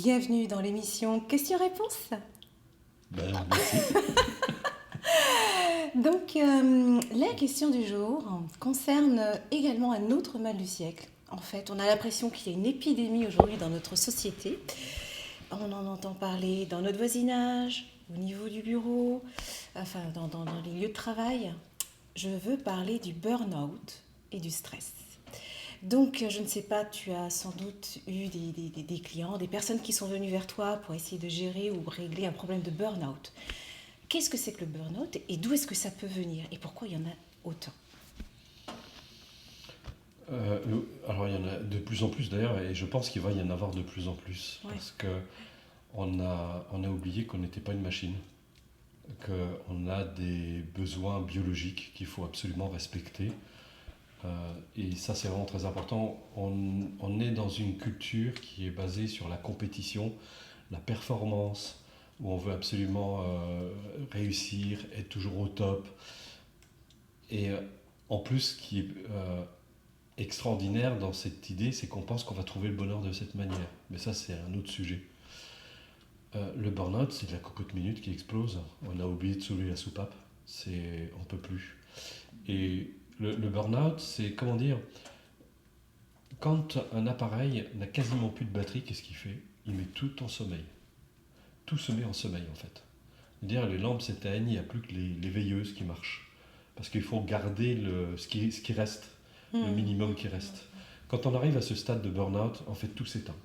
bienvenue dans l'émission Questions-réponses. Merci. Donc, la question du jour concerne également un autre mal du siècle. En fait, on a l'impression qu'il y a une épidémie aujourd'hui dans notre société. On en entend parler dans notre voisinage, au niveau du bureau, enfin dans les lieux de travail. Je veux parler du burn-out et du stress. Donc, je ne sais pas, tu as sans doute eu des clients, des personnes qui sont venues vers toi pour essayer de gérer ou régler un problème de burn-out. Qu'est-ce que c'est que le burn-out et d'où est-ce que ça peut venir et pourquoi il y en a autant? Alors il y en a de plus en plus d'ailleurs, et je pense qu'il va y en avoir de plus en plus, Ouais. parce que on a oublié qu'on n'était pas une machine, qu'on a des besoins biologiques qu'il faut absolument respecter. Et ça c'est vraiment très important. On est dans une culture qui est basée sur la compétition, la performance, où on veut absolument réussir, être toujours au top. Et en plus, ce qui est extraordinaire dans cette idée, c'est qu'on pense qu'on va trouver le bonheur de cette manière. Mais ça, c'est un autre sujet. Le burn-out, c'est de la cocotte minute qui explose. On a oublié de soulever la soupape. On peut plus. Et le burn-out, c'est, comment dire, quand un appareil n'a quasiment plus de batterie, qu'est-ce qu'il fait? Il met tout en sommeil. Tout se met en sommeil, en fait. C'est-à-dire, les lampes s'éteignent, il n'y a plus que les veilleuses qui marchent. Parce qu'il faut garder ce qui reste, le minimum qui reste. Quand on arrive à ce stade de burn-out, en fait, tout s'éteint.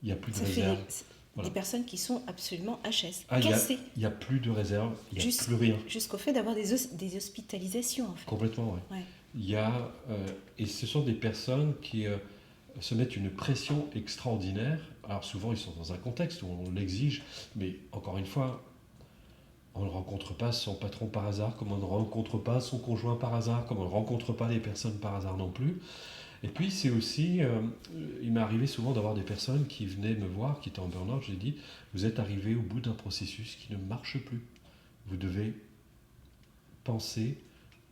Il n'y a plus de Ça fait réserve. des Voilà. personnes qui sont absolument HS, Il cassées, n'y a plus de réserve, il n'y a plus rien. jusqu'au fait d'avoir des hospitalisations en fait. Complètement, oui. Ouais. Il y a, et ce sont des personnes qui se mettent une pression extraordinaire. Alors souvent, ils sont dans un contexte où on l'exige, mais encore une fois, on ne rencontre pas son patron par hasard, comme on ne rencontre pas son conjoint par hasard, comme on ne rencontre pas des personnes par hasard non plus. Et puis c'est aussi, il m'est arrivé souvent d'avoir des personnes qui venaient me voir, qui étaient en burn-out. J'ai dit, vous êtes arrivé au bout d'un processus qui ne marche plus. Vous devez penser,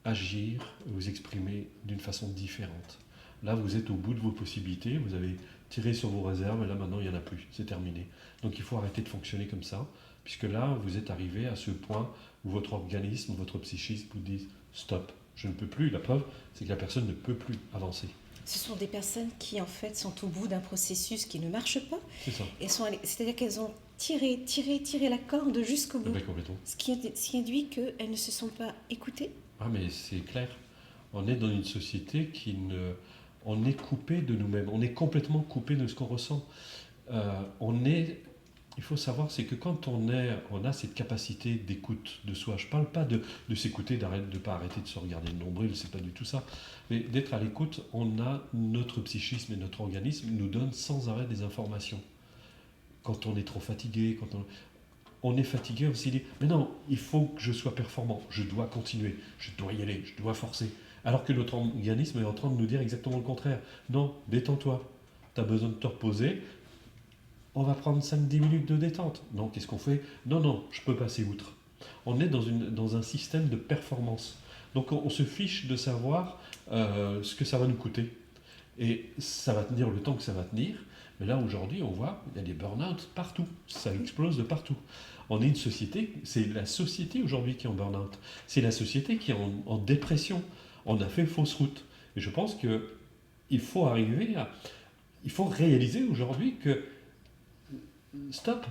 agir, vous exprimer d'une façon différente. Là, vous êtes au bout de vos possibilités, vous avez tiré sur vos réserves, et là maintenant, il n'y en a plus, c'est terminé. Donc il faut arrêter de fonctionner comme ça, puisque là, vous êtes arrivé à ce point où votre organisme, votre psychisme vous dit stop, je ne peux plus. La preuve, c'est que la personne ne peut plus avancer. Ce sont des personnes qui en fait sont au bout d'un processus qui ne marche pas. C'est ça. C'est-à-dire qu'elles ont tiré la corde jusqu'au bout. Ben, complètement. Ce qui induit qu'elles ne se sont pas écoutées. Ah, mais c'est clair. On est dans une société on est coupé de nous-mêmes. On est complètement coupé de ce qu'on ressent. Il faut savoir, c'est que quand on a cette capacité d'écoute de soi, je ne parle pas de s'écouter, de ne pas arrêter de se regarder le nombril, c'est pas du tout ça, mais d'être à l'écoute, notre psychisme et notre organisme nous donnent sans arrêt des informations. Quand on est trop fatigué, quand on est fatigué, on s'est dit, mais non, il faut que je sois performant, je dois continuer, je dois y aller, je dois forcer. Alors que notre organisme est en train de nous dire exactement le contraire. Non, détends-toi, tu as besoin de te reposer, on va prendre 5-10 minutes de détente. Non, qu'est-ce qu'on fait? Non, je peux passer outre. On est dans un système de performance. Donc on se fiche de savoir ce que ça va nous coûter. Et ça va tenir le temps que ça va tenir. Mais là, aujourd'hui, on voit, il y a des burn-out partout. Ça explose de partout. On est une société, c'est la société aujourd'hui qui est en burn-out. C'est la société qui est en dépression. On a fait fausse route. Et je pense qu'il faut il faut réaliser aujourd'hui que stop,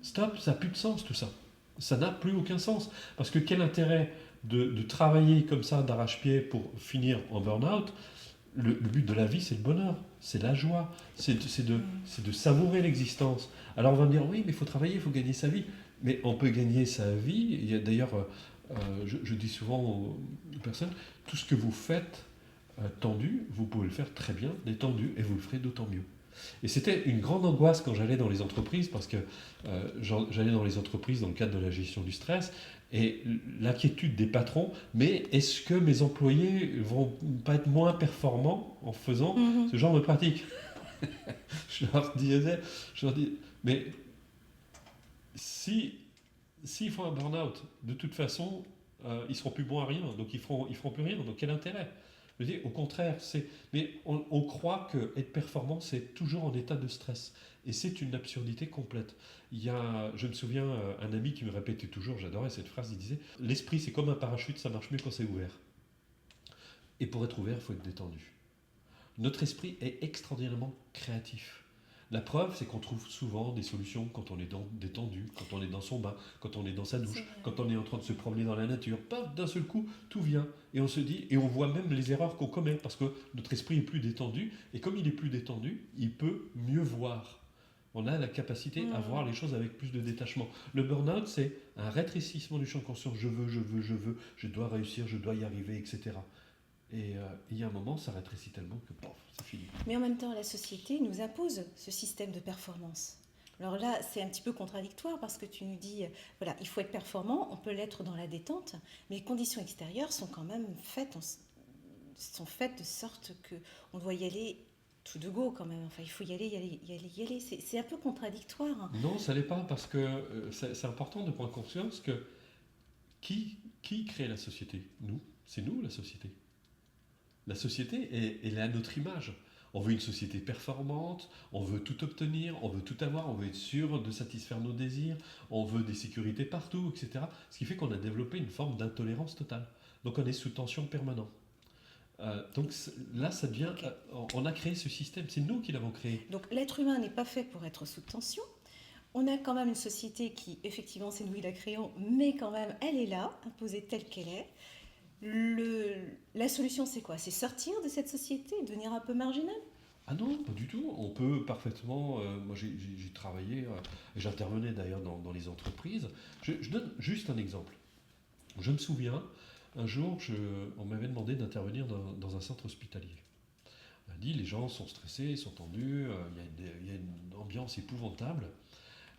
ça n'a plus de sens tout ça. Ça n'a plus aucun sens. Parce que quel intérêt de travailler comme ça d'arrache-pied pour finir en burn-out? Le but de la vie, c'est le bonheur, c'est la joie, c'est de savourer l'existence. Alors on va me dire, oui, mais il faut travailler, il faut gagner sa vie. Mais on peut gagner sa vie. Il y a d'ailleurs, je dis souvent aux personnes, tout ce que vous faites tendu, vous pouvez le faire très bien détendu, et vous le ferez d'autant mieux. Et c'était une grande angoisse quand j'allais dans les entreprises, parce que j'allais dans les entreprises dans le cadre de la gestion du stress, et l'inquiétude des patrons, mais est-ce que mes employés vont pas être moins performants en faisant ce genre de pratique? Je leur dis, mais s'ils font un burn-out, de toute façon, ils seront plus bons à rien, donc ils feront plus rien, donc quel intérêt? Je dis, au contraire, mais on croit qu'être performant, c'est toujours en état de stress. Et c'est une absurdité complète. Je me souviens, un ami qui me répétait toujours, j'adorais cette phrase, il disait, l'esprit c'est comme un parachute, ça marche mieux quand c'est ouvert. Et pour être ouvert, il faut être détendu. Notre esprit est extraordinairement créatif. La preuve, c'est qu'on trouve souvent des solutions quand on est détendu, quand on est dans son bain, quand on est dans sa douche, quand on est en train de se promener dans la nature. Paf, d'un seul coup, tout vient. Et on se dit, et on voit même les erreurs qu'on commet, parce que notre esprit est plus détendu. Et comme il est plus détendu, il peut mieux voir. On a la capacité à voir les choses avec plus de détachement. Le burn-out, c'est un rétrécissement du champ de conscience. Je veux, je dois réussir, je dois y arriver, etc. Et il y a un moment, ça rétrécit tellement que pof, c'est fini. Mais en même temps, la société nous impose ce système de performance. Alors là, c'est un petit peu contradictoire parce que tu nous dis, voilà, il faut être performant, on peut l'être dans la détente, mais les conditions extérieures sont quand même faites, de sorte qu'on doit y aller tout de go quand même. Enfin, il faut y aller. C'est un peu contradictoire. Non, ça l'est pas, parce que c'est important de prendre conscience que qui crée la société? Nous. C'est nous, la société. La société, elle est à notre image. On veut une société performante, on veut tout obtenir, on veut tout avoir, on veut être sûr de satisfaire nos désirs, on veut des sécurités partout, etc. Ce qui fait qu'on a développé une forme d'intolérance totale. Donc on est sous tension permanente. Donc là, ça devient... on a créé ce système, c'est nous qui l'avons créé. Donc l'être humain n'est pas fait pour être sous tension. On a quand même une société qui, effectivement, c'est nous qui la créons, mais quand même, elle est là, imposée telle qu'elle est. La solution, c'est quoi? C'est sortir de cette société, devenir un peu marginal? Ah non, pas du tout. On peut parfaitement... moi, j'ai travaillé, et j'intervenais d'ailleurs dans les entreprises. Je donne juste un exemple. Je me souviens, un jour, on m'avait demandé d'intervenir dans un centre hospitalier. On m'a dit, les gens sont stressés, sont tendus, il y a une ambiance épouvantable.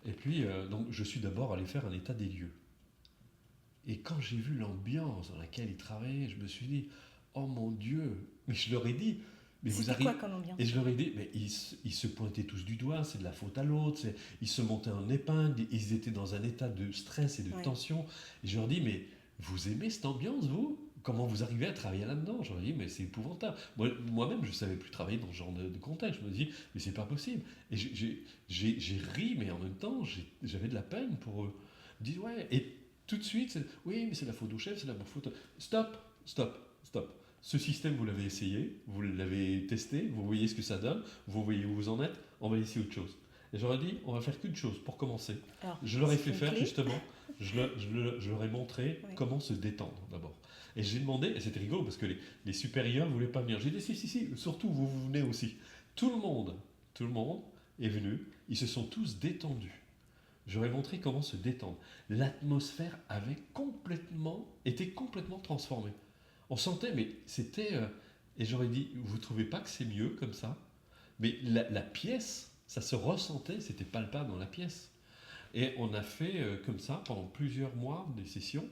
Et puis, donc, je suis d'abord allé faire un état des lieux. Et quand j'ai vu l'ambiance dans laquelle ils travaillaient, je me suis dit, oh mon Dieu, mais je leur ai dit, mais vous C'était arrivez... quoi comme ambiance? Et je leur ai dit, mais ils se pointaient tous du doigt, c'est de la faute à l'autre, ils se montaient en épingle, ils étaient dans un état de stress et de tension. Et je leur dis, mais vous aimez cette ambiance, vous? Comment vous arrivez à travailler là-dedans? Je leur ai dit, mais c'est épouvantable. Moi-même, je ne savais plus travailler dans ce genre de contexte. Je me dis, mais c'est pas possible. Et j'ai ri, mais en même temps, j'avais de la peine pour eux. Je dis, ouais, et tout de suite, oui, mais c'est la faute au chef, c'est la faute... Stop. Ce système, vous l'avez essayé, vous l'avez testé, vous voyez ce que ça donne, vous voyez où vous en êtes, on va essayer autre chose. Et j'aurais dit, on va faire qu'une chose pour commencer. Alors, je leur ai fait faire justement, je leur ai montré comment se détendre d'abord. Et j'ai demandé, et c'était rigolo parce que les supérieurs ne voulaient pas venir. J'ai dit, si, surtout vous venez aussi. Tout le monde est venu, ils se sont tous détendus. J'aurais montré comment se détendre. L'atmosphère était complètement transformée. On sentait, mais c'était... et j'aurais dit, vous ne trouvez pas que c'est mieux comme ça? Mais la pièce, ça se ressentait, c'était palpable dans la pièce. Et on a fait comme ça pendant plusieurs mois des sessions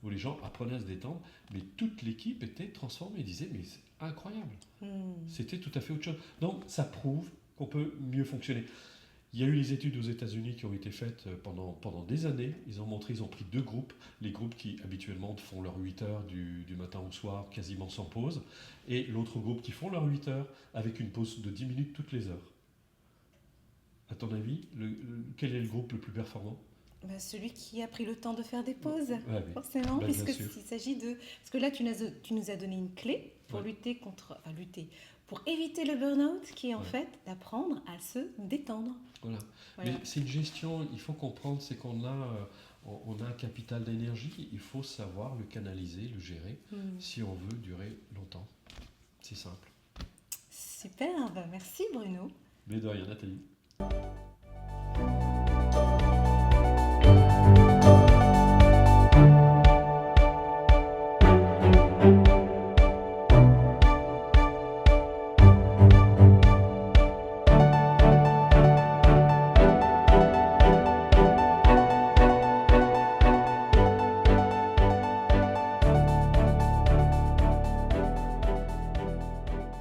où les gens apprenaient à se détendre, mais toute l'équipe était transformée. Ils disaient, mais c'est incroyable. C'était tout à fait autre chose. Donc ça prouve qu'on peut mieux fonctionner. Il y a eu les études aux États-Unis qui ont été faites pendant des années. Ils ont pris 2 groupes. Les groupes qui habituellement font leurs 8 heures du matin au soir, quasiment sans pause. Et l'autre groupe qui font leurs 8 heures avec une pause de 10 minutes toutes les heures. À ton avis, quel est le groupe le plus performant? Celui qui a pris le temps de faire des pauses, forcément, puisqu'il s'agit de... Parce que là, tu nous as donné une clé pour pour éviter le burn-out, qui est en fait d'apprendre à se détendre. Voilà. Mais c'est une gestion, il faut comprendre, c'est qu'on a un capital d'énergie, il faut savoir le canaliser, le gérer, si on veut durer longtemps. C'est simple. Super, merci Bruno. Mais de rien, Nathalie.